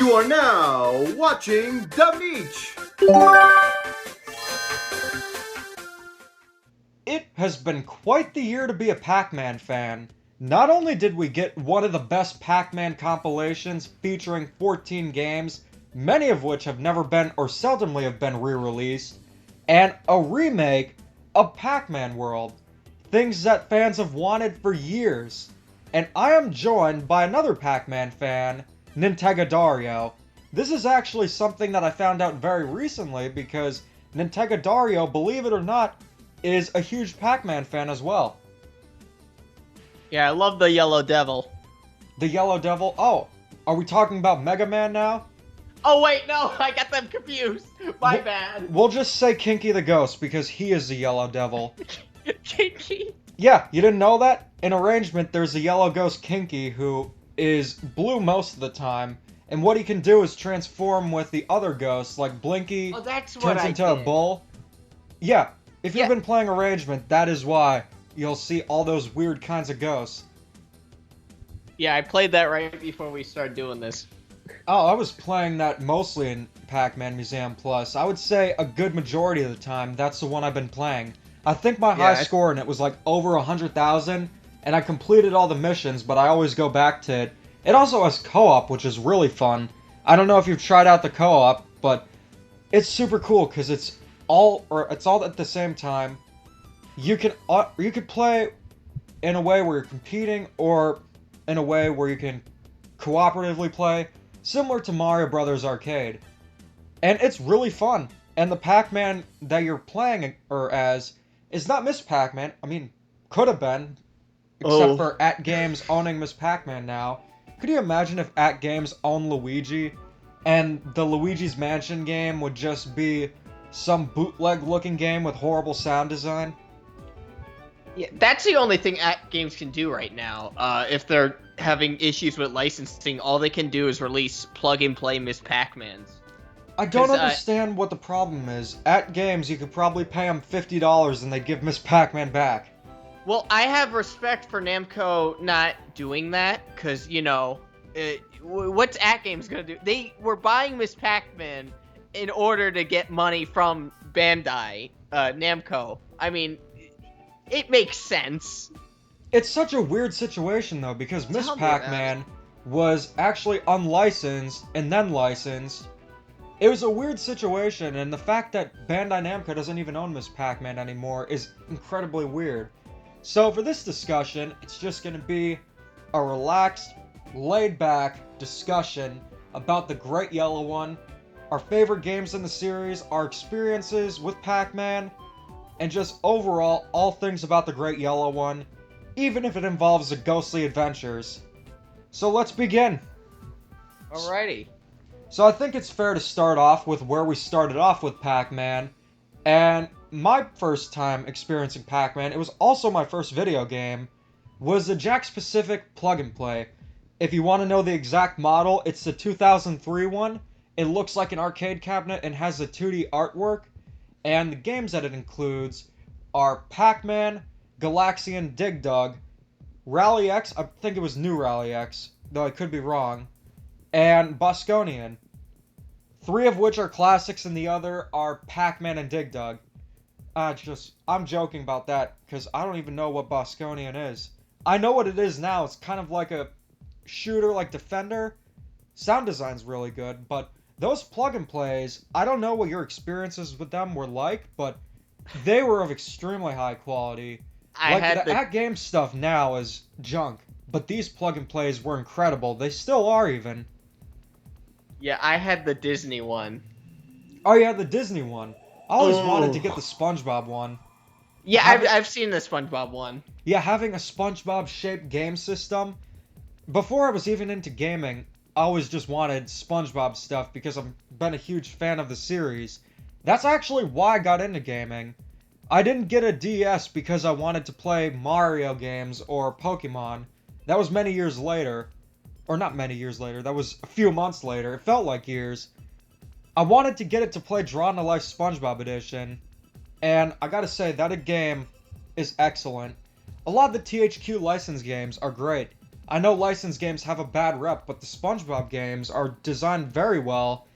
You are now watching The Meech. It has been quite the year to be a Pac-Man fan. Not only did we get one of the best Pac-Man compilations featuring 14 games, many of which have never been or seldomly have been re-released, and a remake of Pac-Man World, things that fans have wanted for years. And I am joined by another Pac-Man fan, Nintega Dario. This is actually something that I found out very recently because Nintega Dario, believe it or not, is a huge Pac-Man fan as well. Yeah, I love the Yellow Devil. The Yellow Devil? Oh, are we talking about Mega Man now? Oh wait, no, I got them confused. My bad. We'll just say Kinky the Ghost because he is the Yellow Devil. Kinky? Yeah, you didn't know that? In Arrangement, there's a Yellow Ghost Kinky who is blue most of the time, and what he can do is transform with the other ghosts, like Blinky Oh, that's what turns I into a did. bull. Yeah, if you've Yeah. been playing Arrangement, that is why you'll see all those weird kinds of ghosts. Yeah, I played that right before we started doing this. Oh, I was playing that mostly in Pac-Man Museum Plus. I would say a good majority of the time, that's the one I've been playing. I think my high Yeah, score in it was like over 100,000, and I completed all the missions, but I always go back to it. It also has co-op, which is really fun. I don't know if you've tried out the co-op, but it's super cool because it's all at the same time. You could play in a way where you're competing, or in a way where you can cooperatively play, similar to Mario Brothers Arcade. And it's really fun. And the Pac-Man that you're playing as is not Miss Pac-Man. I mean, could have been, except for At Games owning Miss Pac-Man now. Could you imagine if At Games owned Luigi, and the Luigi's Mansion game would just be some bootleg-looking game with horrible sound design? Yeah, that's the only thing games can do right now. If they're having issues with licensing, all they can do is release plug-and-play Miss Pac-Mans. I don't 'Cause, understand what the problem is. At Games, you could probably pay them $50 and they'd give Miss Pac-Man back. Well, I have respect for Namco not doing that, because, you know, what's At Games gonna do? They were buying Miss Pac-Man in order to get money from Bandai, Namco. I mean, it makes sense. It's such a weird situation, though, because Miss Tell me about Pac-Man was actually unlicensed and then licensed. It was a weird situation, and the fact that Bandai Namco doesn't even own Miss Pac-Man anymore is incredibly weird. So for this discussion, it's just going to be a relaxed, laid-back discussion about the Great Yellow One, our favorite games in the series, our experiences with Pac-Man, and just overall all things about the Great Yellow One, even if it involves the ghostly adventures. So let's begin. Alrighty. So I think it's fair to start off with where we started off with Pac-Man, and my first time experiencing Pac-Man, it was also my first video game, was the Jakks Pacific Plug and Play. If you want to know the exact model, it's the 2003 one. It looks like an arcade cabinet and has a 2D artwork, and the games that it includes are Pac-Man, Galaxian Dig Dug, Rally X, I think it was New Rally X, though I could be wrong, and Bosconian. 3 of which are classics and the other are Pac-Man and Dig Dug. I'm joking about that, because I don't even know what Bosconian is. I know what it is now, it's kind of like a shooter like Defender. Sound design's really good, but those plug and plays, I don't know what your experiences with them were like, but they were of extremely high quality. The at-game stuff now is junk, but these plug and plays were incredible. They still are even. Yeah, I had the Disney one. Oh yeah, the Disney one. I always wanted to get the SpongeBob one. Yeah, I've seen the SpongeBob one. Yeah, having a SpongeBob-shaped game system. Before I was even into gaming, I always just wanted SpongeBob stuff because I've been a huge fan of the series. That's actually why I got into gaming. I didn't get a DS because I wanted to play Mario games or Pokemon. That was many years later. Or not many years later, that was a few months later. It felt like years. I wanted to get it to play Drawn to Life SpongeBob Edition. And I gotta say, that game is excellent. A lot of the THQ licensed games are great. I know licensed games have a bad rep, but the SpongeBob games are designed very well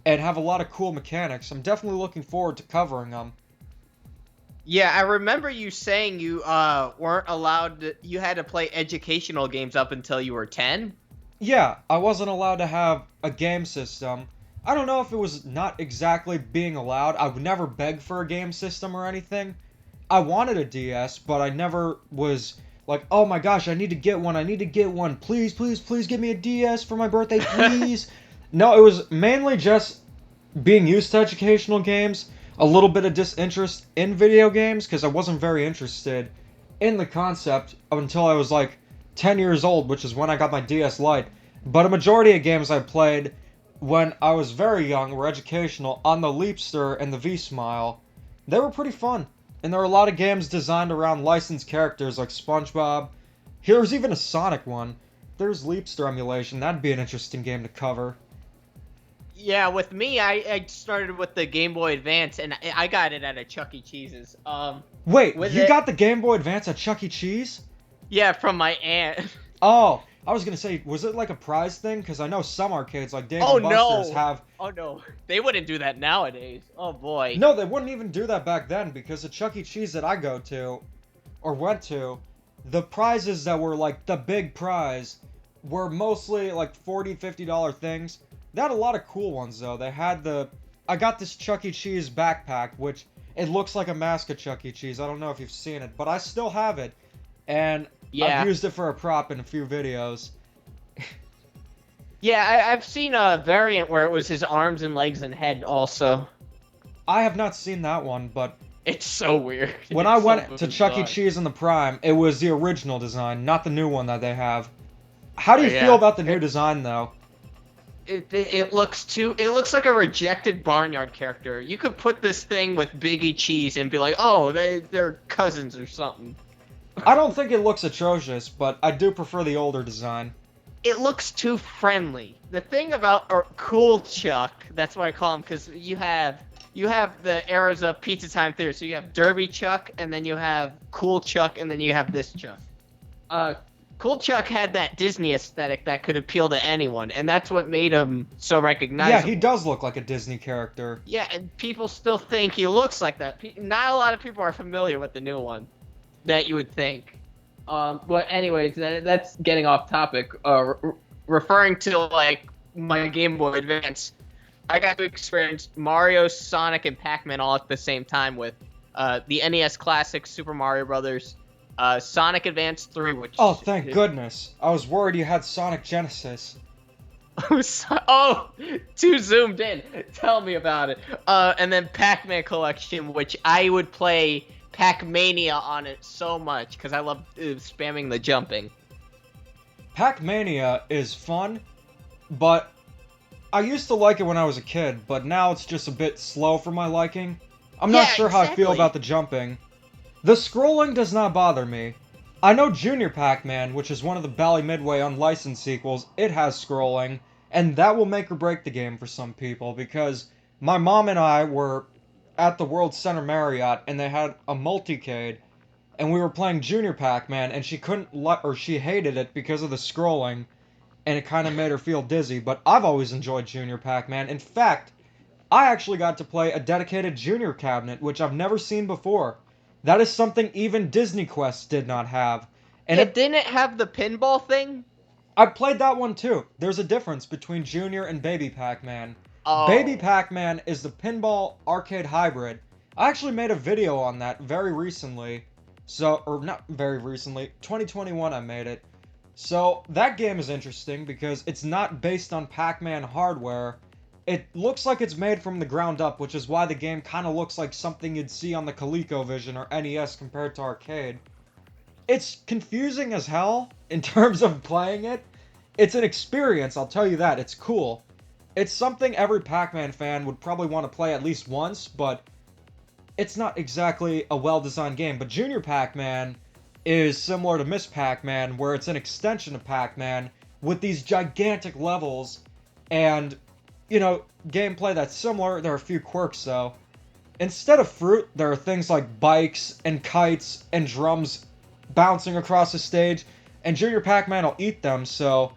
and have a lot of cool mechanics. I'm definitely looking forward to covering them. Yeah, I remember you saying you weren't allowed to, you had to play educational games up until you were 10. Yeah, I wasn't allowed to have a game system. I don't know if it was not exactly being allowed. I would never beg for a game system or anything. I wanted a DS, but I never was like, oh my gosh, I need to get one. I need to get one. Please, please, please give me a DS for my birthday, please. No, it was mainly just being used to educational games, a little bit of disinterest in video games because I wasn't very interested in the concept until I was like 10 years old, which is when I got my DS Lite. But a majority of games I played when I was very young were educational on the Leapster and the V-Smile. They were pretty fun. And there were a lot of games designed around licensed characters like SpongeBob. Here's even a Sonic one. There's Leapster emulation. That'd be an interesting game to cover. Yeah, with me, I started with the Game Boy Advance, and I got it at a Chuck E. Cheese's. Wait, you got the Game Boy Advance at Chuck E. Cheese? Yeah, from my aunt. Oh, I was gonna say, was it like a prize thing? Because I know some arcades, like Dave Oh and Buster's, no! have... Oh no, they wouldn't do that nowadays. Oh boy. No, they wouldn't even do that back then, because the Chuck E. Cheese that I go to, or went to, the prizes that were like the big prize were mostly like $40, $50 things. They had a lot of cool ones though. They had the... I got this Chuck E. Cheese backpack, which it looks like a mask of Chuck E. Cheese. I don't know if you've seen it, but I still have it. And Yeah. I've used it for a prop in a few videos. Yeah, I've seen a variant where it was his arms and legs and head also. I have not seen that one, but It's so weird. when I went to Chuck E. Cheese in the Prime, it was the original design, not the new one that they have. How do you Yeah. feel about the new design, though? It looks like a rejected Barnyard character. You could put this thing with Biggie Cheese and be like, oh, they're cousins or something. I don't think it looks atrocious, but I do prefer the older design. It looks too friendly. The thing about Cool Chuck, that's what I call him, because you have the eras of Pizza Time Theater. So you have Derby Chuck, and then you have Cool Chuck, and then you have this Chuck. Cool Chuck had that Disney aesthetic that could appeal to anyone, and that's what made him so recognizable. Yeah, he does look like a Disney character. Yeah, and people still think he looks like that. Not a lot of people are familiar with the new one that you would think. But anyways, that's getting off topic. Referring to like my Game Boy Advance, I got to experience Mario, Sonic, and Pac-Man all at the same time with the NES Classic, Super Mario Brothers, Sonic Advance 3, which... Oh, thank goodness. I was worried you had Sonic Genesis. Oh, too zoomed in. Tell me about it. And then Pac-Man Collection, which I would play Pac-Mania on it so much because I love spamming the jumping. Pac-Mania is fun, but I used to like it when I was a kid, but now it's just a bit slow for my liking. I'm not sure how I feel about the jumping. The scrolling does not bother me. I know Junior Pac-Man, which is one of the Bally Midway unlicensed sequels, it has scrolling, and that will make or break the game for some people, because my mom and I were at the World Center Marriott, and they had a multicade, and we were playing Junior Pac-Man, and she hated it because of the scrolling, and it kind of made her feel dizzy, but I've always enjoyed Junior Pac-Man. In fact, I actually got to play a dedicated Junior cabinet, which I've never seen before. That is something even Disney Quest did not have. And it didn't have the pinball thing? I played that one too. There's a difference between Junior and Baby Pac-Man. Oh. Baby Pac-Man is the pinball arcade hybrid. I actually made a video on that very recently. Or not very recently, 2021 I made it. So that game is interesting because it's not based on Pac-Man hardware. It looks like it's made from the ground up, which is why the game kind of looks like something you'd see on the ColecoVision or NES compared to arcade. It's confusing as hell in terms of playing it. It's an experience, I'll tell you that. It's cool. It's something every Pac-Man fan would probably want to play at least once, but it's not exactly a well-designed game. But Junior Pac-Man is similar to Miss Pac-Man, where it's an extension of Pac-Man with these gigantic levels and, you know, gameplay that's similar. There are a few quirks, though. Instead of fruit, there are things like bikes and kites and drums bouncing across the stage. and Junior Pac-Man will eat them, so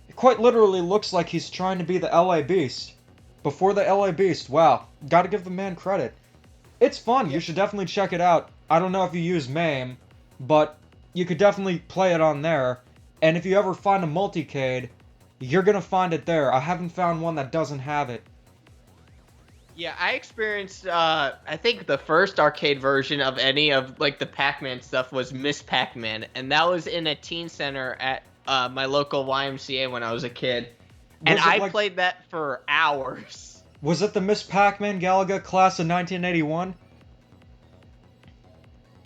it quite literally looks like he's trying to be the LA Beast. Before the LA Beast, wow, gotta give the man credit. It's fun, you should definitely check it out. I don't know if you use MAME, but you could definitely play it on there, and if you ever find a multicade, you're gonna find it there. I haven't found one that doesn't have it. Yeah, I experienced, I think the first arcade version of any of, like, the Pac-Man stuff was Miss Pac-Man, and that was in a teen center at my local YMCA when I was a kid. And I played that for hours. Was it the Miss Pac-Man Galaga class of 1981?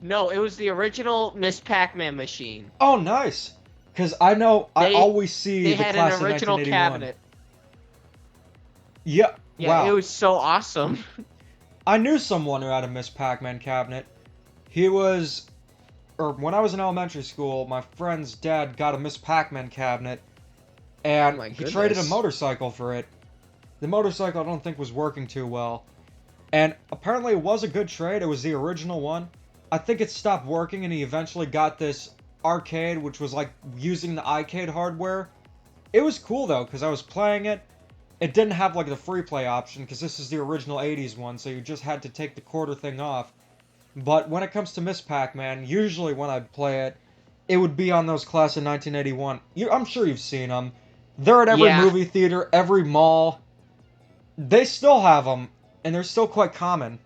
No, it was the original Miss Pac-Man machine. Oh, nice. Because I know I always see the class of 1981. They had an original cabinet. Yeah. Yeah, wow. It was so awesome. I knew someone who had a Miss Pac-Man cabinet. He was... when I was in elementary school, my friend's dad got a Miss Pac-Man cabinet, and he traded a motorcycle for it. The motorcycle I don't think was working too well. And apparently it was a good trade. It was the original one. I think it stopped working, and he eventually got this arcade, which was like using the iCade hardware. It was cool, though, because I was playing it. It didn't have, like, the free play option, because this is the original 80s one, so you just had to take the quarter thing off. But when it comes to Miss Pac-Man, usually when I'd play it, it would be on those class of 1981. I'm sure you've seen them. They're at every movie theater, every mall. They still have them, and they're still quite common.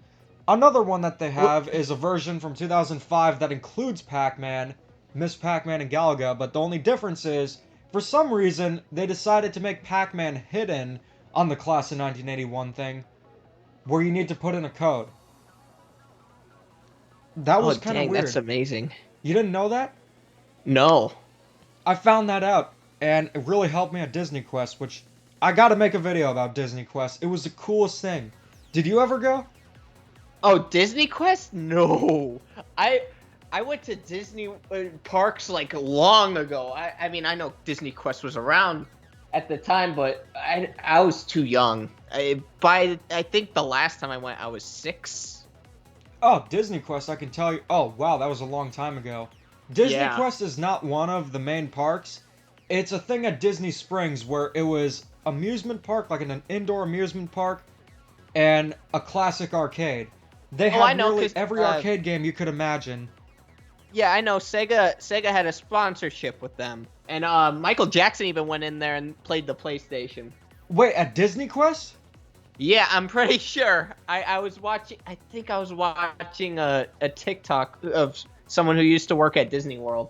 Another one that they have is a version from 2005 that includes Pac-Man, Miss Pac-Man, and Galaga, but the only difference is, for some reason, they decided to make Pac-Man hidden on the class of 1981 thing, where you need to put in a code. That was kind of weird. That's amazing. You didn't know that? No. I found that out, and it really helped me at Disney Quest, which I gotta make a video about Disney Quest. It was the coolest thing. Did you ever go? Oh, Disney Quest? No. I went to Disney parks like long ago. I mean, I know Disney Quest was around at the time, but I was too young. I think the last time I went, I was 6. Oh, Disney Quest, I can tell you. Oh, wow, that was a long time ago. Disney Quest is not one of the main parks. It's a thing at Disney Springs where it was amusement park, like an indoor amusement park, and a classic arcade. They had nearly every arcade game you could imagine. Yeah, I know. Sega had a sponsorship with them. And Michael Jackson even went in there and played the PlayStation. Wait, at Disney Quest? Yeah, I'm pretty sure. I was watching a TikTok of someone who used to work at Disney World.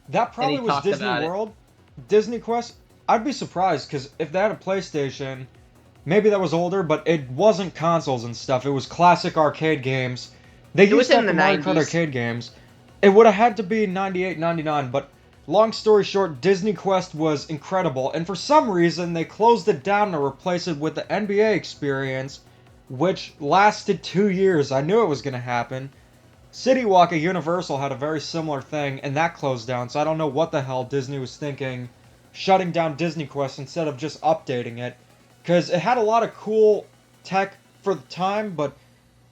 That probably was Disney World. Disney Quest? I'd be surprised, because if they had a PlayStation, maybe that was older, but it wasn't consoles and stuff. It was classic arcade games. They used to have the Mario Kart arcade games. It would have had to be 98, 99, but long story short, Disney Quest was incredible, and for some reason, they closed it down to replace it with the NBA experience, which lasted 2 years. I knew it was going to happen. City Walk at Universal had a very similar thing, and that closed down, so I don't know what the hell Disney was thinking, shutting down Disney Quest instead of just updating it, because it had a lot of cool tech for the time, but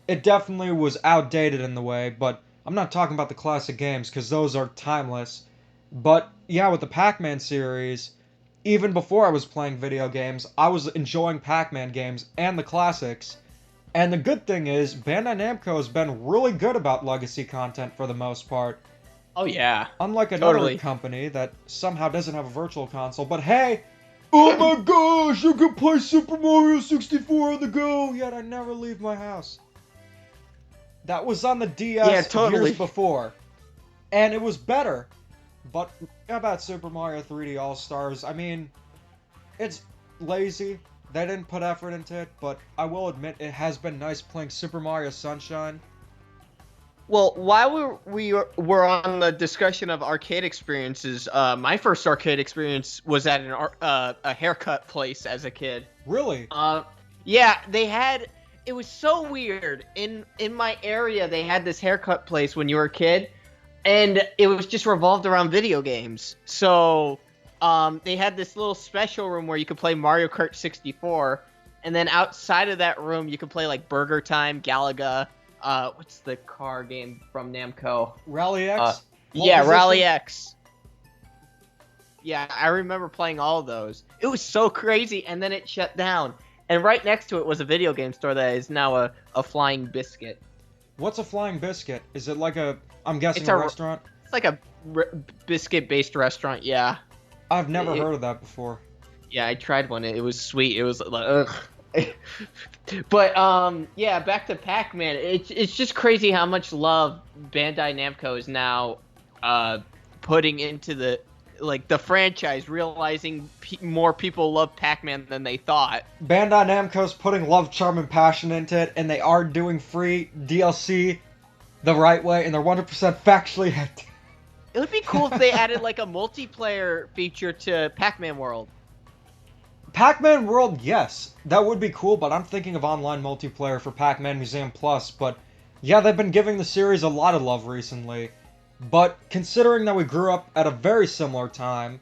it definitely was outdated in the way, but I'm not talking about the classic games, because those are timeless. But, yeah, with the Pac-Man series, even before I was playing video games, I was enjoying Pac-Man games and the classics. And the good thing is, Bandai Namco has been really good about legacy content for the most part. Oh, yeah. Unlike another company that somehow doesn't have a virtual console, but hey, oh my gosh, you can play Super Mario 64 on the go, yet I never leave my house. That was on the DS years before, and it was better. But how about Super Mario 3D All-Stars? I mean, it's lazy. They didn't put effort into it, but I will admit it has been nice playing Super Mario Sunshine. Well, while we were on the discussion of arcade experiences, my first arcade experience was at a haircut place as a kid. Really? Yeah, they had... It was so weird. In my area, they had this haircut place when you were a kid, and it was just revolved around video games. So, they had this little special room where you could play Mario Kart 64, and then outside of that room, you could play, like, Burger Time, Galaga, what's the car game from Namco? Rally X? Yeah, Rally X. Yeah, I remember playing all of those. It was so crazy, and then it shut down. And right next to it was a video game store that is now a Flying Biscuit. What's a Flying Biscuit? Is it like I'm guessing It's a a restaurant? It's like a biscuit-based restaurant, yeah. I've never heard of that before. Yeah, I tried one. It was sweet. It was like, ugh. But yeah, back to Pac-Man. It's just crazy how much love Bandai Namco is now putting into the franchise, realizing more people love Pac-Man than they thought. Bandai Namco's putting love, charm, and passion into it, and they are doing free DLC the right way, and they're 100% factually. It would be cool if they added like a multiplayer feature to Pac-Man World. Pac-Man World, yes, that would be cool, but I'm thinking of online multiplayer for Pac-Man Museum Plus. But yeah, they've been giving the series a lot of love recently. But considering that we grew up at a very similar time,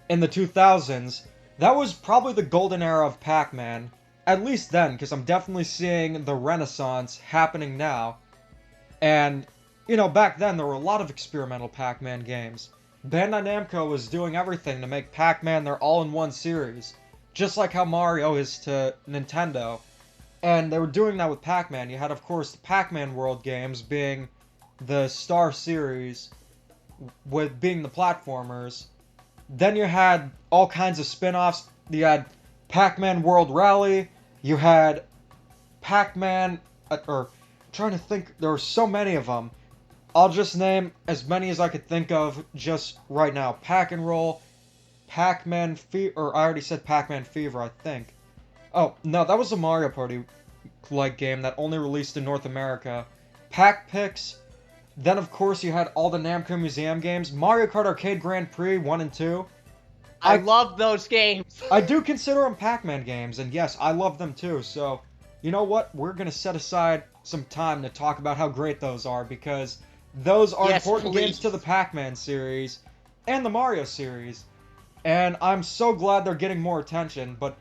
in the 2000s, that was probably the golden era of Pac-Man. At least then, because I'm definitely seeing the renaissance happening now. And, you know, back then there were a lot of experimental Pac-Man games. Bandai Namco was doing everything to make Pac-Man their all-in-one series. Just like how Mario is to Nintendo. And they were doing that with Pac-Man. You had, of course, the Pac-Man World games being the Star series, with being the platformers. Then you had all kinds of spin-offs. You had Pac-Man World Rally. You had Pac-Man... or, trying to think, there were so many of them. I'll just name as many as I could think of just right now. Pac-and-Roll, Pac-Man Fever, or I already said Pac-Man Fever, I think. Oh, no, that was a Mario Party-like game that only released in North America. Pac-Pix. Then, of course, you had all the Namco Museum games. Mario Kart Arcade Grand Prix 1 and 2. I love those games. I do consider them Pac-Man games, and yes, I love them too. So, you know what? We're going to set aside some time to talk about how great those are, because those are important games to the Pac-Man series and the Mario series. And I'm so glad they're getting more attention, but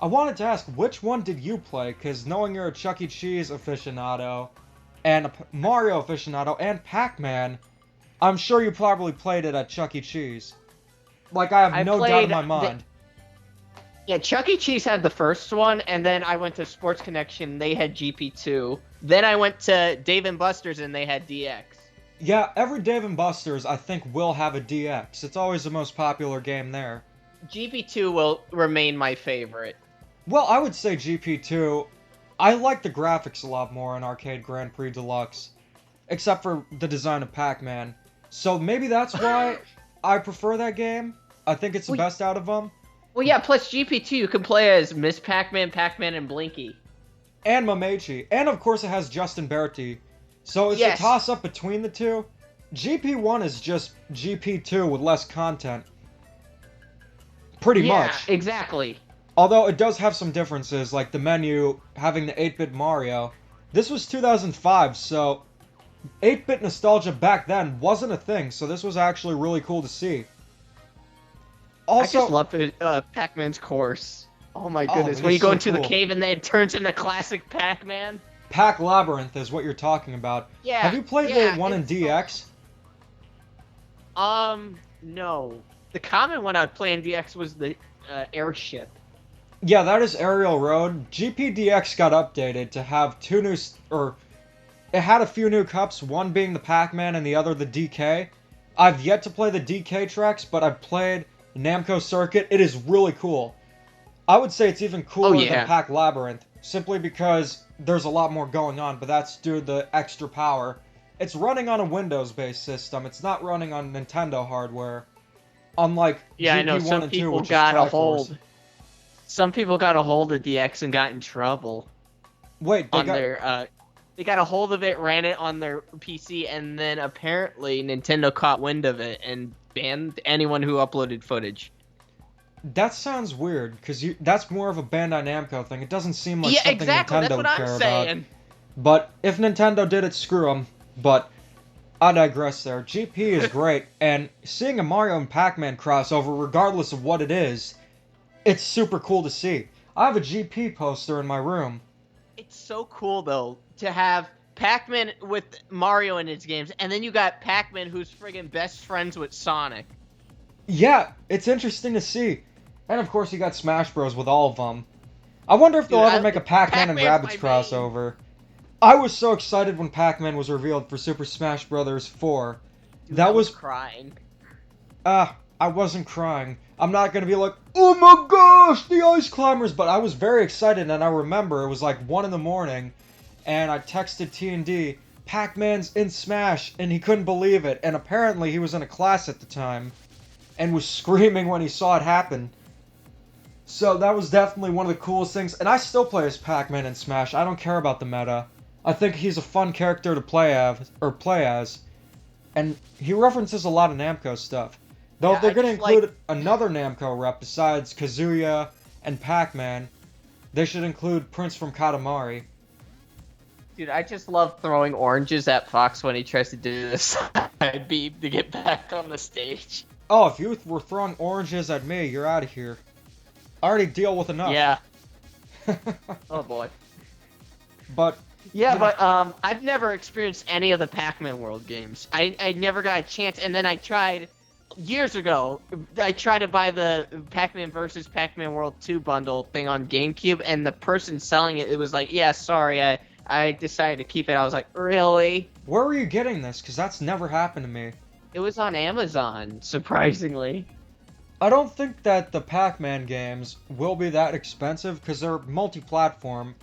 I wanted to ask, which one did you play? Because knowing you're a Chuck E. Cheese aficionado, and a Mario aficionado, and Pac-Man, I'm sure you probably played it at Chuck E. Cheese. Like, I have no doubt in my mind. Yeah, Chuck E. Cheese had the first one, and then I went to Sports Connection, they had GP2. Then I went to Dave & Buster's, and they had DX. Yeah, every Dave & Buster's, I think, will have a DX. It's always the most popular game there. GP2 will remain my favorite. Well, I would say GP2... I like the graphics a lot more in Arcade Grand Prix Deluxe, except for the design of Pac-Man. So maybe that's why I prefer that game. I think it's the best out of them. Well, yeah, plus GP2, you can play as Miss Pac-Man, Pac-Man, and Blinky. And Mamechi. And, of course, it has Justin Berti. So it's a toss-up between the two. GP1 is just GP2 with less content. Pretty much. Yeah, exactly. Although it does have some differences, like the menu having the 8-bit Mario. This was 2005, so 8-bit nostalgia back then wasn't a thing, so this was actually really cool to see. Also, I just love Pac-Man's course. Oh my goodness, when you go into the cave and then it turns into classic Pac-Man. Pac Labyrinth is what you're talking about. Yeah. Have you played the one in DX? No. The common one I would play in DX was the airship. Yeah, that is Aerial Road. GPDX got updated to have two new... it had a few new cups, one being the Pac-Man and the other the DK. I've yet to play the DK tracks, but I've played Namco Circuit. It is really cool. I would say it's even cooler than Pac Labyrinth, simply because there's a lot more going on, but that's due to the extra power. It's running on a Windows-based system. It's not running on Nintendo hardware. Unlike GP1 I know some and people got a hold. Some people got a hold of DX and got in trouble. Wait, they got a hold of it, ran it on their PC, and then apparently Nintendo caught wind of it and banned anyone who uploaded footage. That sounds weird, because that's more of a Bandai Namco thing. It doesn't seem like something Nintendo would care about. But if Nintendo did it, screw them. But I digress there. GP is great, and seeing a Mario and Pac-Man crossover, regardless of what it is, it's super cool to see. I have a GP poster in my room. It's so cool, though, to have Pac-Man with Mario in his games, and then you got Pac-Man who's friggin' best friends with Sonic. Yeah, it's interesting to see. And of course, you got Smash Bros. With all of them. I wonder if they'll ever make a Pac-Man and Pac-Man's Rabbids my main. crossover. I was so excited when Pac-Man was revealed for Super Smash Bros. 4. Dude, I That was was crying. I wasn't crying. I'm not gonna be like, oh my gosh, the Ice Climbers, but I was very excited, and I remember it was like 1 in the morning, and I texted T&D, Pac-Man's in Smash, and he couldn't believe it, and apparently he was in a class at the time, and was screaming when he saw it happen. So that was definitely one of the coolest things, and I still play as Pac-Man in Smash. I don't care about the meta. I think he's a fun character to play as, and he references a lot of Namco stuff. Though Yeah, if they're I going to just like- include another Namco rep besides Kazuya and Pac-Man, they should include Prince from Katamari. Dude, I just love throwing oranges at Fox when he tries to do this side beam to get back on the stage. Oh, if you were throwing oranges at me, you're out of here. I already deal with enough. Yeah. Oh boy. But Yeah, Yeah. but I've never experienced any of the Pac-Man World games. I never got a chance, and then I tried years ago. I tried to buy the Pac-Man versus Pac-Man World 2 bundle thing on GameCube, and the person selling it was like, "Yeah, sorry, I decided to keep it." I was like, "Really?" where were you getting this? Because that's never happened to me. It was on Amazon, surprisingly. I don't think that the Pac-Man games will be that expensive because they're multi-platform.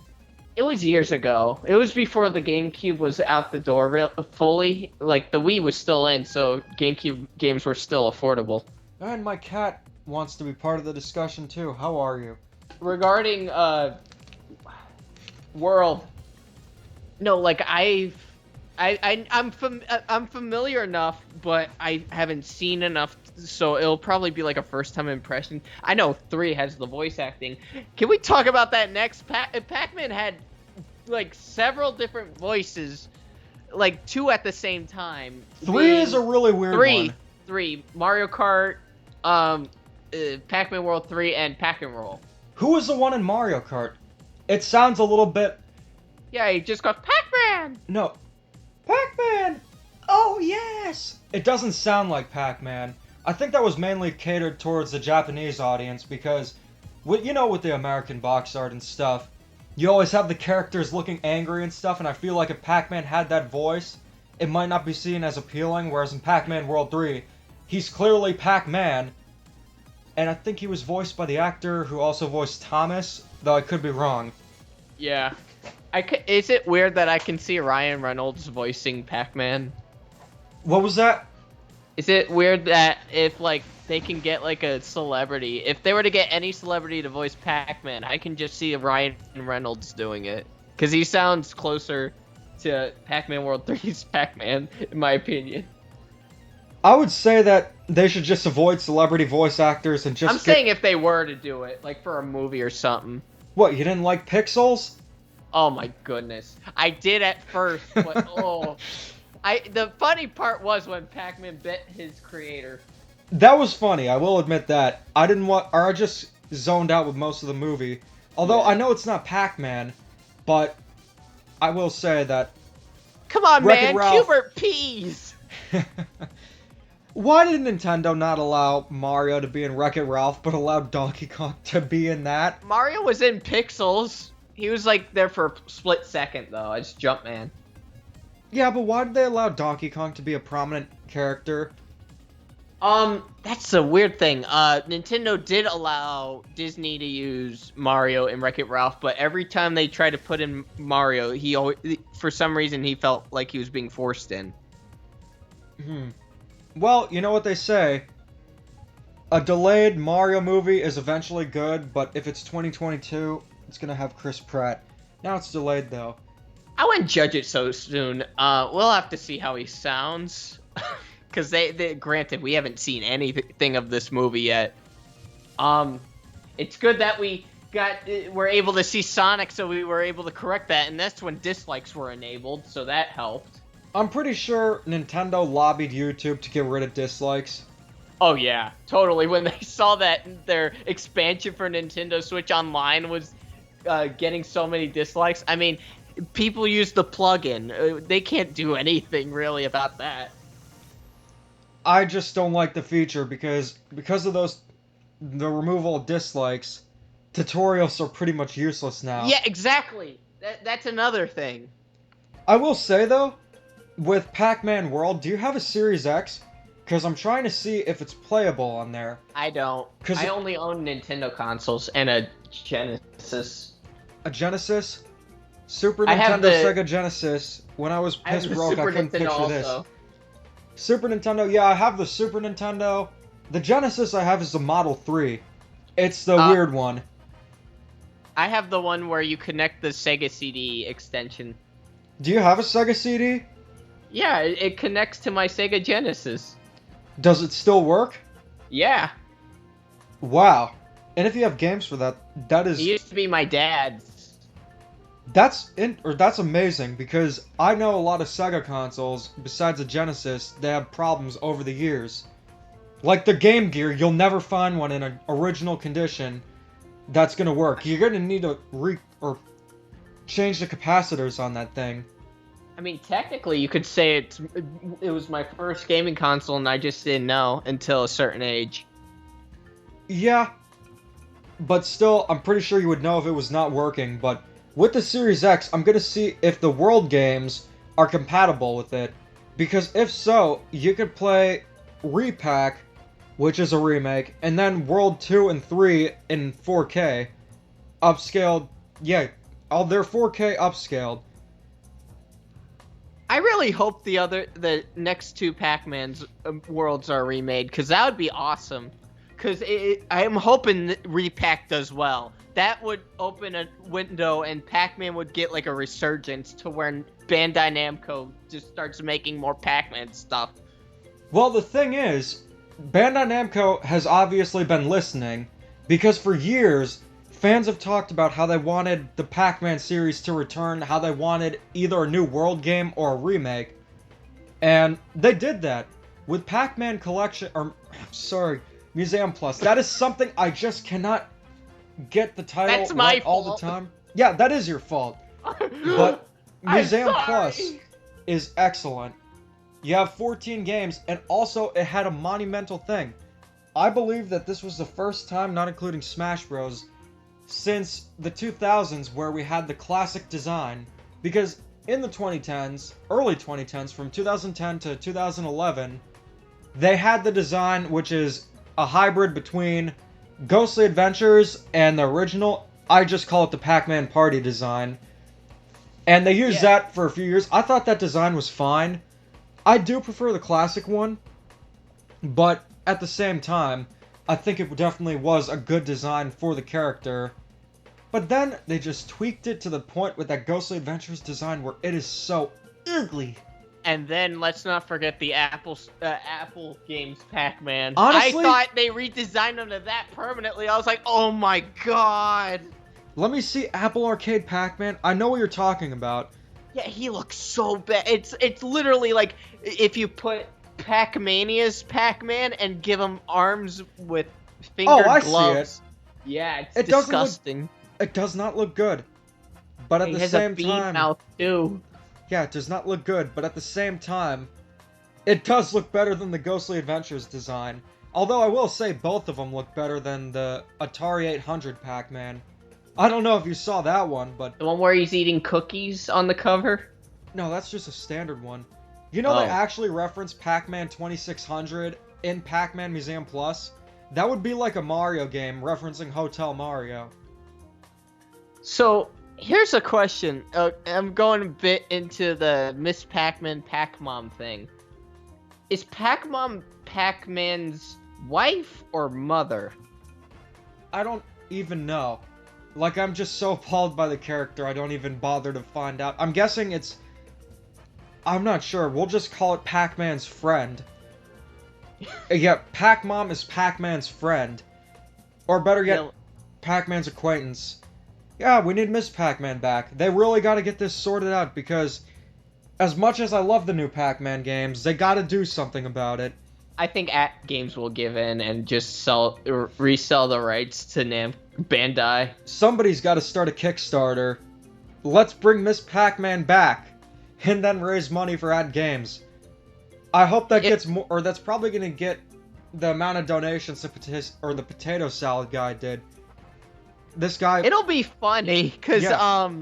It was years ago. It was before the GameCube was out the door fully. Like, the Wii was still in, so GameCube games were still affordable. And my cat wants to be part of the discussion too. How are you? Regarding, World. No, like, I'm familiar enough, but I haven't seen enough, so it'll probably be like a first-time impression. I know 3 has the voice acting. Can we talk about that next? Pac-Man had like several different voices, like 2 at the same time. 3 is a really weird one. 3 Mario Kart, Pac-Man World 3, and Pac-Man-Roll. Who is the one in Mario Kart? It sounds a little bit... Yeah, he just goes Pac-Man. No. Pac-Man! Oh, yes! It doesn't sound like Pac-Man. I think that was mainly catered towards the Japanese audience because, with the American box art and stuff, you always have the characters looking angry and stuff, and I feel like if Pac-Man had that voice, it might not be seen as appealing, whereas in Pac-Man World 3, he's clearly Pac-Man, and I think he was voiced by the actor who also voiced Thomas, though I could be wrong. Yeah. Is it weird that I can see Ryan Reynolds voicing Pac-Man? What was that? Is it weird that if, like, they can get, like, a celebrity, if they were to get any celebrity to voice Pac-Man, I can just see Ryan Reynolds doing it. Because he sounds closer to Pac-Man World 3's Pac-Man, in my opinion. I would say that they should just avoid celebrity voice actors and just I'm saying if they were to do it, like, for a movie or something. What, you didn't like Pixels? Oh my goodness. I did at first, but oh. The funny part was when Pac-Man bit his creator. That was funny, I will admit that. I just zoned out with most of the movie. Although Yeah. I know it's not Pac-Man, but I will say that... Come on, Wreck-It man, Ralph. Cubert peas! Why did Nintendo not allow Mario to be in Wreck-It Ralph, but allow Donkey Kong to be in that? Mario was in Pixels. He was, like, there for a split second, though, as Jumpman. Yeah, but why did they allow Donkey Kong to be a prominent character? That's a weird thing. Nintendo did allow Disney to use Mario in Wreck-It Ralph, but every time they tried to put in Mario, he always, for some reason, he felt like he was being forced in. Well, you know what they say. A delayed Mario movie is eventually good, but if it's 2022, it's gonna have Chris Pratt. Now it's delayed, though. I wouldn't judge it so soon. We'll have to see how he sounds. Because granted, we haven't seen anything of this movie yet. It's good that we're able to see Sonic, so we were able to correct that, and that's when dislikes were enabled, so that helped. I'm pretty sure Nintendo lobbied YouTube to get rid of dislikes. Oh yeah, totally. When they saw that their expansion for Nintendo Switch Online was getting so many dislikes, I mean, people use the plugin. They can't do anything really about that. I just don't like the feature because of the removal of dislikes, tutorials are pretty much useless now. Yeah, exactly. That's another thing. I will say though, with Pac-Man World, do you have a Series X? Because I'm trying to see if it's playable on there. I don't. I only own Nintendo consoles and a Genesis. A Genesis? Super I have Nintendo, Sega Genesis. When I was pissed broke, I couldn't Nintendo picture also. this. Super Nintendo, yeah, I have the Super Nintendo. The Genesis I have is the Model 3. It's the weird one. I have the one where you connect the Sega CD extension. Do you have a Sega CD? Yeah, it connects to my Sega Genesis. Does it still work? Yeah. Wow. And if you have games for that, that is... It used to be my dad's. That's amazing, because I know a lot of Sega consoles, besides the Genesis, they have problems over the years. Like the Game Gear, you'll never find one in an original condition that's gonna work. You're gonna need to change the capacitors on that thing. I mean, technically, you could say it was my first gaming console, and I just didn't know until a certain age. Yeah, but still, I'm pretty sure you would know if it was not working, but with the Series X, I'm gonna see if the World games are compatible with it, because if so, you could play Repack, which is a remake, and then World 2 and 3 in 4K, upscaled, yeah, they're 4K upscaled. I really hope the next two Pac-Man's worlds are remade, because that would be awesome. Because I'm hoping that Repack does well. That would open a window and Pac-Man would get like a resurgence to where Bandai Namco just starts making more Pac-Man stuff. Well, the thing is, Bandai Namco has obviously been listening, because for years, fans have talked about how they wanted the Pac-Man series to return, how they wanted either a new World game or a remake. And they did that with Pac-Man Collection, Museum Plus. That is something I just cannot get the title That's my right all the time. Yeah, that is your fault. But Museum Plus is excellent. You have 14 games, and also it had a monumental thing. I believe that this was the first time, not including Smash Bros., since the 2000s where we had the classic design, because in the 2010s, early 2010s, from 2010 to 2011, they had the design which is a hybrid between Ghostly Adventures and the original. I just call it the Pac-Man Party design. And they used that for a few years. I thought that design was fine. I do prefer the classic one, but at the same time, I think it definitely was a good design for the character. But then they just tweaked it to the point with that Ghostly Adventures design where it is so ugly. And then let's not forget the Apple games Pac-Man. Honestly, I thought they redesigned them to that permanently. I was like, oh my god. Let me see Apple Arcade Pac-Man. I know what you're talking about. Yeah, he looks so bad. It's literally like if you put Pac-Mania's Pac-Man and give him arms with fingered gloves. See it. Yeah, it's disgusting. It does not look good. But at the same time, he has a bean mouth too. Yeah, it does not look good, but at the same time, it does look better than the Ghostly Adventures design. Although I will say both of them look better than the Atari 800 Pac-Man. I don't know if you saw that one, but... The one where he's eating cookies on the cover? No, that's just a standard one. You know they actually reference Pac-Man 2600 in Pac-Man Museum Plus? That would be like a Mario game referencing Hotel Mario. So... here's a question. I'm going a bit into the Miss Pac-Man Pac-Mom thing. Is Pac-Mom Pac-Man's wife or mother? I don't even know. Like, I'm just so appalled by the character, I don't even bother to find out. I'm guessing it's... I'm not sure. We'll just call it Pac-Man's friend. Yeah, Pac-Mom is Pac-Man's friend. Or better yet, Pac-Man's acquaintance. Yeah, we need Miss Pac-Man back. They really gotta get this sorted out, because as much as I love the new Pac-Man games, they gotta do something about it. I think Games will give in and just resell the rights to Bandai. Somebody's gotta start a Kickstarter. Let's bring Miss Pac-Man back, and then raise money for Games. I hope that gets more, or that's probably gonna get the amount of donations the potato salad guy did. This guy. It'll be funny because Yeah.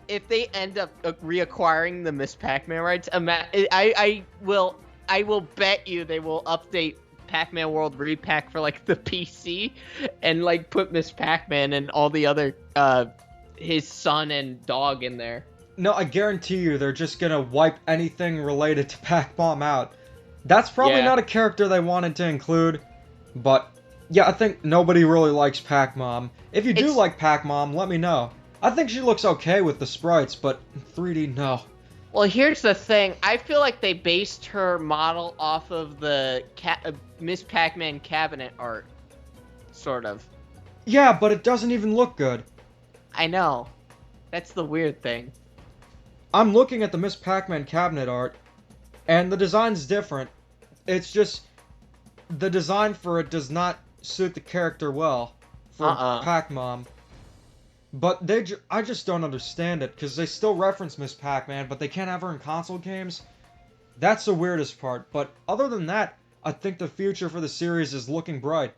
if they end up reacquiring the Miss Pac-Man rights, I will bet you they will update Pac-Man World Repack for like the PC and like put Miss Pac-Man and all the other his son and dog in there. No, I guarantee you they're just gonna wipe anything related to Pac-Mom out. That's probably not a character they wanted to include, but yeah, I think nobody really likes Pac-Mom. If you do like Pac-Mom, let me know. I think she looks okay with the sprites, but 3D, no. Well, here's the thing. I feel like they based her model off of the Miss Pac-Man cabinet art, sort of. Yeah, but it doesn't even look good. I know. That's the weird thing. I'm looking at the Miss Pac-Man cabinet art, and the design's different. It's just the design for it does not suit the character well for Pac-Mom. But I just don't understand it, because they still reference Miss Pac-Man, but they can't have her in console games. That's the weirdest part, but other than that, I think the future for the series is looking bright.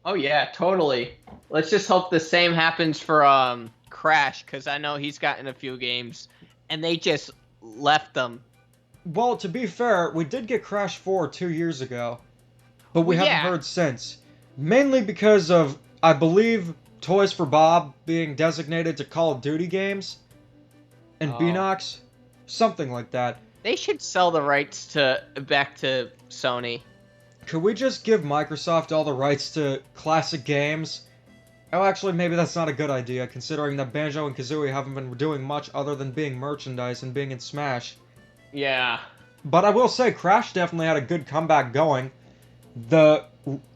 Oh yeah, totally. Let's just hope the same happens for Crash, because I know he's gotten a few games, and they just left them. Well, to be fair, we did get Crash 4 2 years ago, but we haven't heard since. Mainly because of, I believe, Toys for Bob being designated to Call of Duty games, and Beanox, something like that. They should sell the rights back to Sony. Could we just give Microsoft all the rights to classic games? Oh, actually, maybe that's not a good idea, considering that Banjo and Kazooie haven't been doing much other than being merchandise and being in Smash. Yeah. But I will say, Crash definitely had a good comeback going. The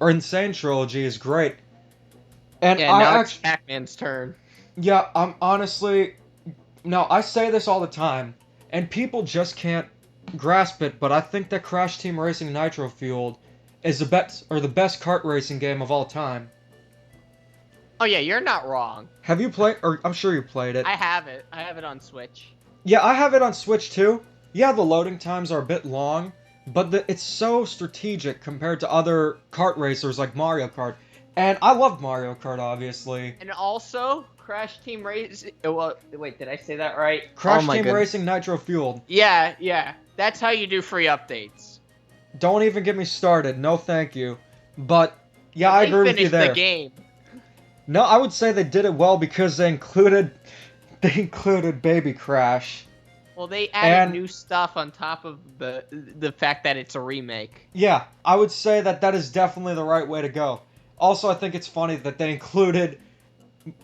Insane Trilogy is great. And now it's Pac-Man's turn. Yeah, I'm honestly... No, I say this all the time, and people just can't grasp it, but I think that Crash Team Racing Nitro Fueled is the best kart racing game of all time. Oh yeah, you're not wrong. Have you played, or I'm sure you played it. I have it. I have it on Switch. Yeah, I have it on Switch too. Yeah, the loading times are a bit long, but it's so strategic compared to other kart racers like Mario Kart. And I love Mario Kart, obviously. And also, Crash Team Racing... Well, wait, did I say that right? Crash Team Racing Nitro Fueled. Yeah. That's how you do free updates. Don't even get me started. No, thank you. But, yeah, I agree with you there. The game. No, I would say they did it well because they included Baby Crash. Well, they added new stuff on top of the fact that it's a remake. Yeah, I would say that is definitely the right way to go. Also, I think it's funny that they included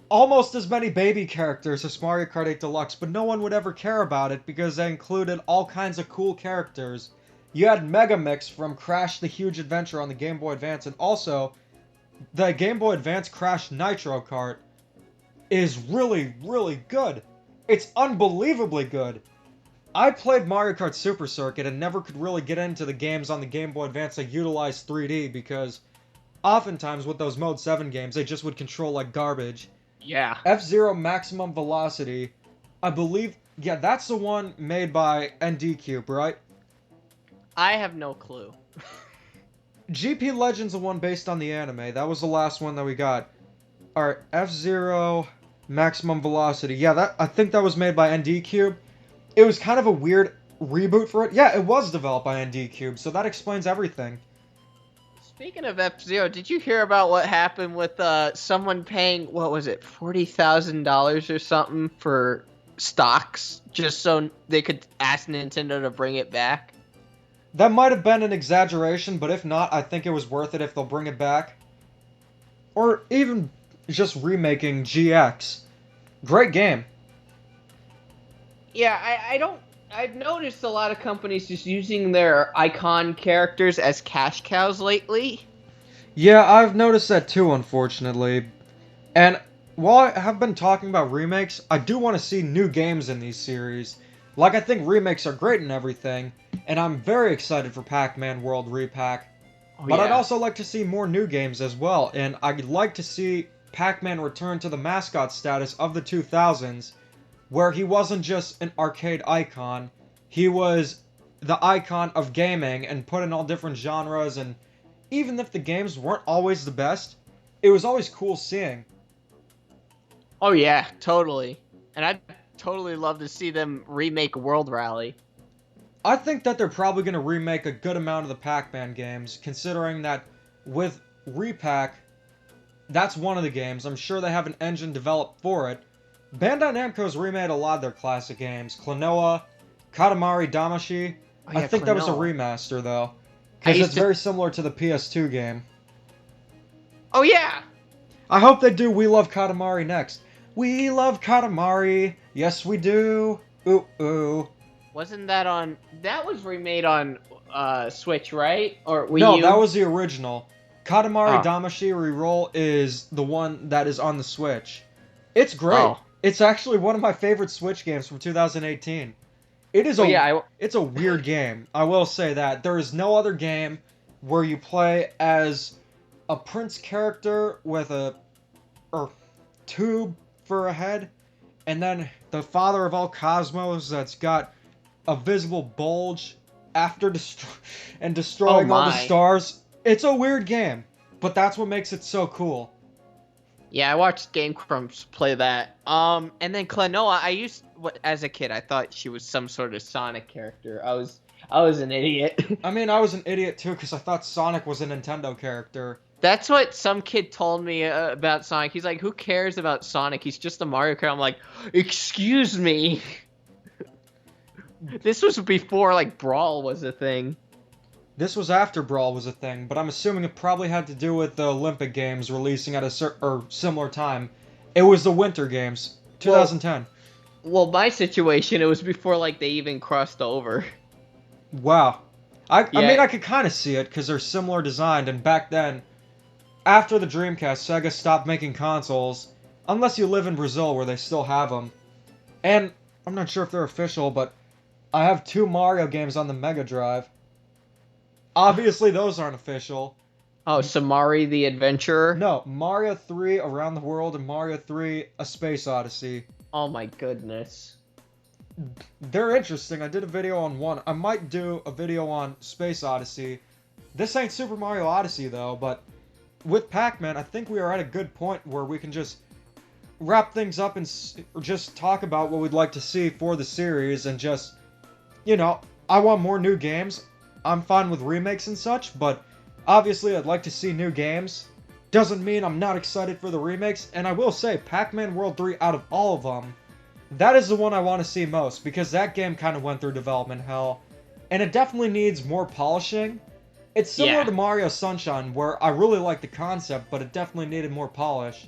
almost as many baby characters as Mario Kart 8 Deluxe, but no one would ever care about it because they included all kinds of cool characters. You had Mega Mix from Crash the Huge Adventure on the Game Boy Advance, and also the Game Boy Advance Crash Nitro Kart is really, really good. It's unbelievably good. I played Mario Kart Super Circuit and never could really get into the games on the Game Boy Advance that utilized 3D because oftentimes with those Mode 7 games, they just would control like garbage. Yeah. F-Zero Maximum Velocity, I believe, yeah, that's the one made by ND Cube, right? I have no clue. GP Legend's the one based on the anime. That was the last one that we got. Alright, F-Zero Maximum Velocity. Yeah, I think that was made by ND Cube. It was kind of a weird reboot for it. Yeah, it was developed by ND Cube, so that explains everything. Speaking of F-Zero, did you hear about what happened with someone paying, what was it, $40,000 or something for stocks just so they could ask Nintendo to bring it back? That might have been an exaggeration, but if not, I think it was worth it if they'll bring it back. Or even just remaking GX. Great game. Yeah, I've noticed a lot of companies just using their icon characters as cash cows lately. Yeah, I've noticed that too, unfortunately. And while I have been talking about remakes, I do want to see new games in these series. Like, I think remakes are great and everything, and I'm very excited for Pac-Man World Repack. But I'd also like to see more new games as well, and I'd like to see Pac-Man return to the mascot status of the 2000s, where he wasn't just an arcade icon, he was the icon of gaming and put in all different genres, and even if the games weren't always the best, it was always cool seeing. Oh yeah, totally. And I'd totally love to see them remake World Rally. I think that they're probably going to remake a good amount of the Pac-Man games, considering that with Repack, that's one of the games. I'm sure they have an engine developed for it. Bandai Namco's remade a lot of their classic games. Klonoa, Katamari Damacy. Oh, yeah, I think that was a Klonoa. remaster, though. I Because used it's to- very similar to the PS2 game. Oh yeah! I hope they do We Love Katamari next. We love Katamari. Yes, we do. Ooh, ooh. Wasn't that on... That was remade on Switch, right? Or Wii No, U? that was the original. Katamari Oh. Damacy Reroll is the one that is on the Switch. It's great. Oh. It's actually one of my favorite Switch games from 2018. It is Oh, yeah, it's a weird game. I will say that. There is no other game where you play as a prince character with a tube for a head, and then the father of all cosmos that's got a visible bulge after destroying all the my. stars. It's a weird game, but that's what makes it so cool. Yeah, I watched Game Grumps play that. And then Klonoa, as a kid, I thought she was some sort of Sonic character. I was an idiot. I mean, I was an idiot too because I thought Sonic was a Nintendo character. That's what some kid told me about Sonic. He's like, who cares about Sonic? He's just a Mario Kart. I'm like, excuse me. This was before, like, Brawl was a thing. This was after Brawl was a thing, but I'm assuming it probably had to do with the Olympic Games releasing at a similar time. It was the Winter Games, 2010. Well, my situation, it was before, like, they even crossed over. Wow. I Yeah. mean, I could kind of see it because they're similar designed, and back then, after the Dreamcast, Sega stopped making consoles, unless you live in Brazil where they still have them. And I'm not sure if they're official, but I have 2 Mario games on the Mega Drive. Obviously, those aren't official. Oh, Samari the Adventurer? No, Mario 3 Around the World and Mario 3 A Space Odyssey. Oh my goodness. They're interesting. I did a video on one. I might do a video on Space Odyssey. This ain't Super Mario Odyssey, though, but with Pac-Man, I think we are at a good point where we can just wrap things up and just talk about what we'd like to see for the series and just, you know, I want more new games. I'm fine with remakes and such, but obviously I'd like to see new games. Doesn't mean I'm not excited for the remakes, and I will say, Pac-Man World 3 out of all of them, that is the one I want to see most, because that game kind of went through development hell, and it definitely needs more polishing. It's similar Yeah. to Mario Sunshine, where I really like the concept, but it definitely needed more polish.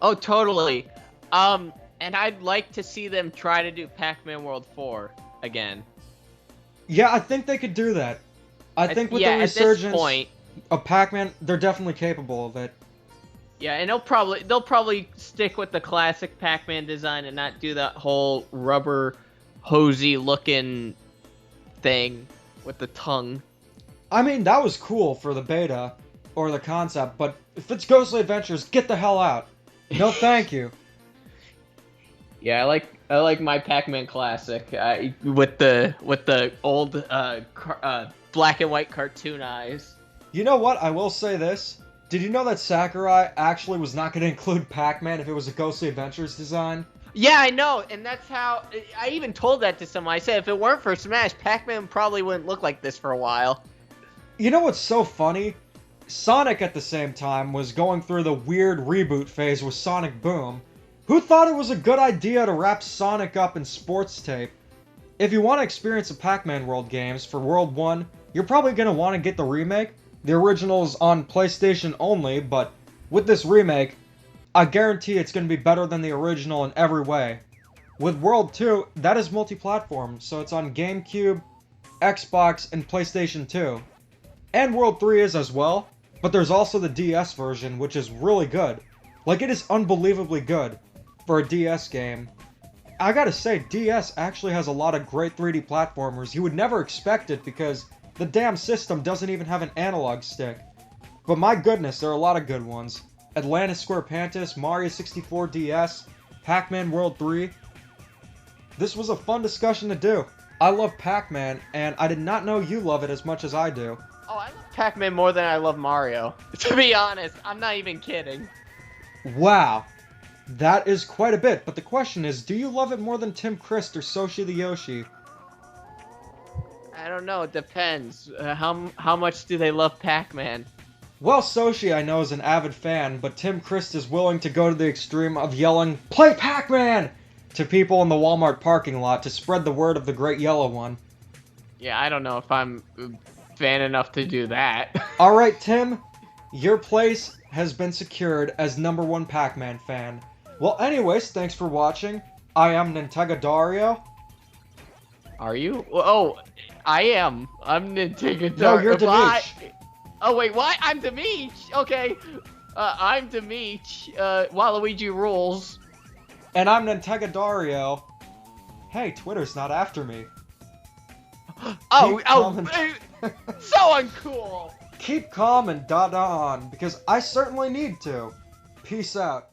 Oh, totally. And I'd like to see them try to do Pac-Man World 4 again. Yeah, I think they could do that. I think with the at this resurgence point, of Pac-Man, they're definitely capable of it. yeah, and they'll probably stick with the classic Pac-Man design and not do that whole rubber hosey looking thing with the tongue. I mean, that was cool for the beta, or the concept, but if it's Ghostly Adventures, get the hell out. No thank you. Yeah, I like my Pac-Man classic with the old black and white cartoon eyes. You know what? I will say this. Did you know that Sakurai actually was not going to include Pac-Man if it was a Ghostly Adventures design? Yeah, I know, and that's how I even told that to someone. I said if it weren't for Smash, Pac-Man probably wouldn't look like this for a while. You know what's so funny? Sonic at the same time was going through the weird reboot phase with Sonic Boom. Who thought it was a good idea to wrap Sonic up in sports tape? If you want to experience the Pac-Man World games for World 1, you're probably going to want to get the remake. The original's on PlayStation only, but with this remake, I guarantee it's going to be better than the original in every way. With World 2, that is multi-platform, so it's on GameCube, Xbox, and PlayStation 2. And World 3 is as well, but there's also the DS version, which is really good. Like, it is unbelievably good for a DS game. I gotta say, DS actually has a lot of great 3D platformers. You would never expect it because the damn system doesn't even have an analog stick. But my goodness, there are a lot of good ones. Atlantis Square Pantis, Mario 64 DS, Pac-Man World 3. This was a fun discussion to do. I love Pac-Man, and I did not know you love it as much as I do. Oh, I love Pac-Man more than I love Mario. To be honest, I'm not even kidding. Wow. That is quite a bit, but the question is, do you love it more than Tim Christ or Soshi the Yoshi? I don't know. It depends. How much do they love Pac-Man? Well, Soshi I know is an avid fan, but Tim Christ is willing to go to the extreme of yelling, "Play Pac-Man!" to people in the Walmart parking lot to spread the word of the Great Yellow One. Yeah, I don't know if I'm fan enough to do that. Alright, Tim, your place has been secured as #1 Pac-Man fan. Well, anyways, thanks for watching. I am Nintega Dario. Are you? Oh, I am. I'm Nintega No, Dario. you're Demeech. Oh, wait, what? I'm Demeech. Okay. I'm Demeech. Waluigi rules. And I'm Nintega Dario. Hey, Twitter's not after me. Oh, calm so uncool. Keep calm and da-da on, because I certainly need to. Peace out.